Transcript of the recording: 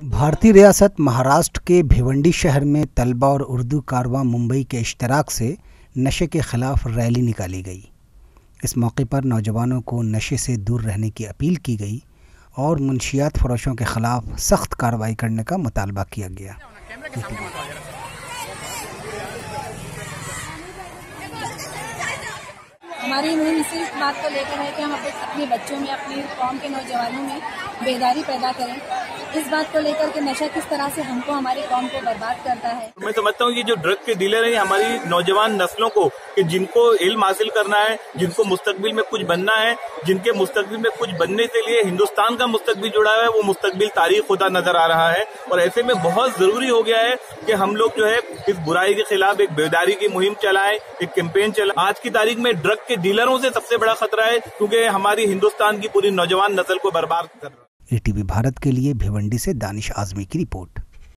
भारतीय रियासत महाराष्ट्र के भिवंडी शहर में तलबा और उर्दू कारवां मुंबई के इश्तराक से नशे के खिलाफ रैली निकाली गई। इस मौके पर नौजवानों को नशे से दूर रहने की अपील की गई और मुंशियात फरोशों के खिलाफ सख्त कार्रवाई करने का मुतालबा किया गया। हमारी मुहिम सिर्फ बात को लेकर है कि हम अपने बच्चों में, अपनी कौम के नौजवानों में बेदारी पैदा करें। इस बात को लेकर के नशा किस तरह से हमको, हमारी कौम को बर्बाद करता है। मैं समझता हूँ कि जो ड्रग के डीलर हैं हमारी नौजवान नस्लों को, कि जिनको इल्म हासिल करना है, जिनको मुस्तकबिल में कुछ बनना है, जिनके मुस्तकबिल में कुछ बनने के लिए हिंदुस्तान का मुस्तकबिल जुड़ा है, वो मुस्तकबिल तारीख होता नजर आ रहा है। और ऐसे में बहुत जरूरी हो गया है कि हम लोग जो है इस बुराई के खिलाफ एक बेदारी की मुहिम चलाएं, एक कैंपेन चलाएं। आज की तारीख में ड्रग के डीलरों से सबसे बड़ा खतरा है, क्योंकि हमारी हिंदुस्तान की पूरी नौजवान नस्ल को बर्बाद कर रहा है। ATV भारत के लिए भिवंडी से दानिश आजमी की रिपोर्ट।